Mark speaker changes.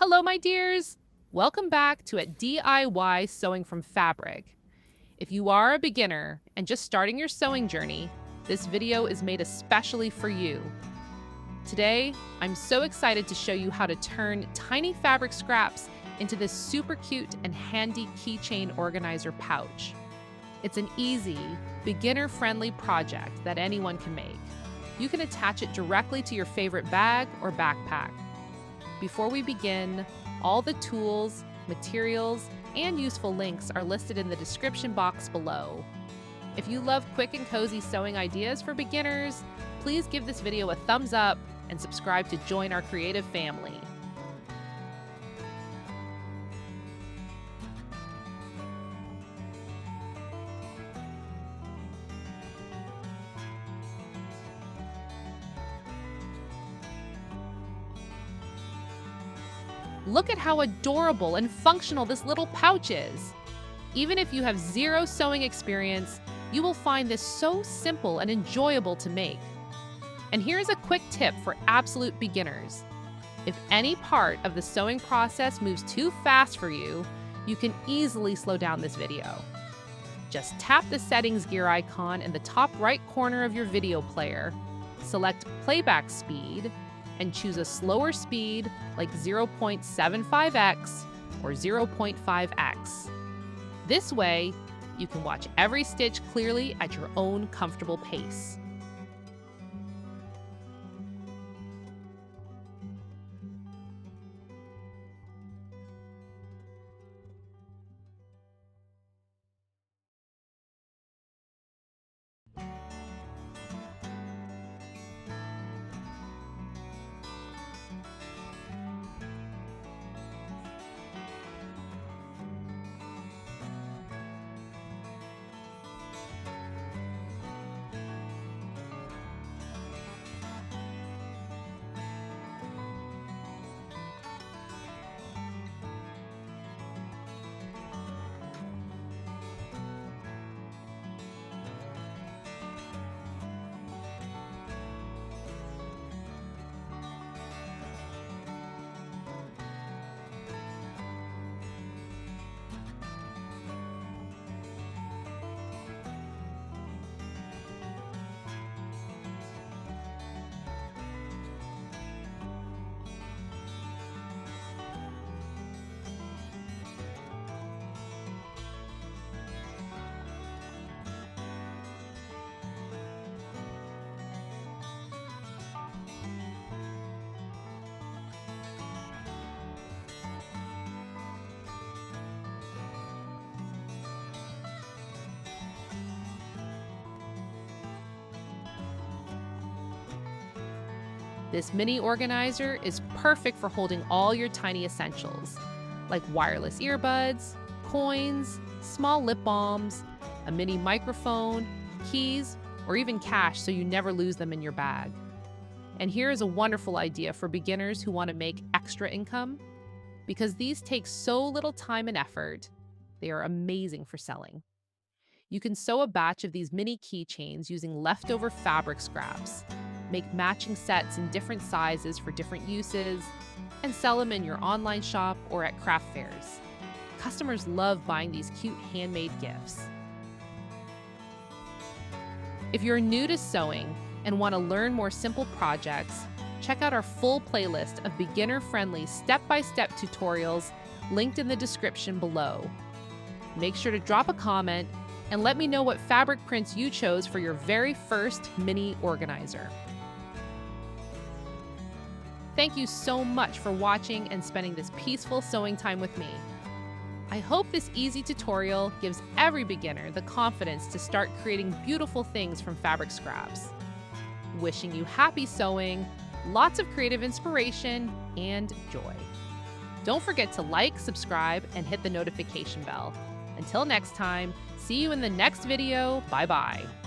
Speaker 1: Hello, my dears! Welcome back to DIY Sewing from Fabric. If you are a beginner and just starting your sewing journey, this video is made especially for you. Today, I'm so excited to show you how to turn tiny fabric scraps into this super cute and handy keychain organizer pouch. It's an easy, beginner-friendly project that anyone can make. You can attach it directly to your favorite bag or backpack. Before we begin, all the tools, materials, and useful links are listed in the description box below. If you love quick and cozy sewing ideas for beginners, please give this video a thumbs up and subscribe to join our creative family. Look at how adorable and functional this little pouch is. Even if you have zero sewing experience, you will find this so simple and enjoyable to make. And here's a quick tip for absolute beginners. If any part of the sewing process moves too fast for you, you can easily slow down this video. Just tap the settings gear icon in the top right corner of your video player, select playback speed, and choose a slower speed like 0.75x or 0.5x. This way, you can watch every stitch clearly at your own comfortable pace. This mini organizer is perfect for holding all your tiny essentials, like wireless earbuds, coins, small lip balms, a mini microphone, keys, or even cash so you never lose them in your bag. And here is a wonderful idea for beginners who want to make extra income. Because these take so little time and effort, they are amazing for selling. You can sew a batch of these mini keychains using leftover fabric scraps, make matching sets in different sizes for different uses, and sell them in your online shop or at craft fairs. Customers love buying these cute handmade gifts. If you're new to sewing and want to learn more simple projects, check out our full playlist of beginner-friendly step-by-step tutorials linked in the description below. Make sure to drop a comment and let me know what fabric prints you chose for your very first mini organizer. Thank you so much for watching and spending this peaceful sewing time with me. I hope this easy tutorial gives every beginner the confidence to start creating beautiful things from fabric scraps. Wishing you happy sewing, lots of creative inspiration, and joy. Don't forget to like, subscribe, and hit the notification bell. Until next time, see you in the next video. Bye-bye.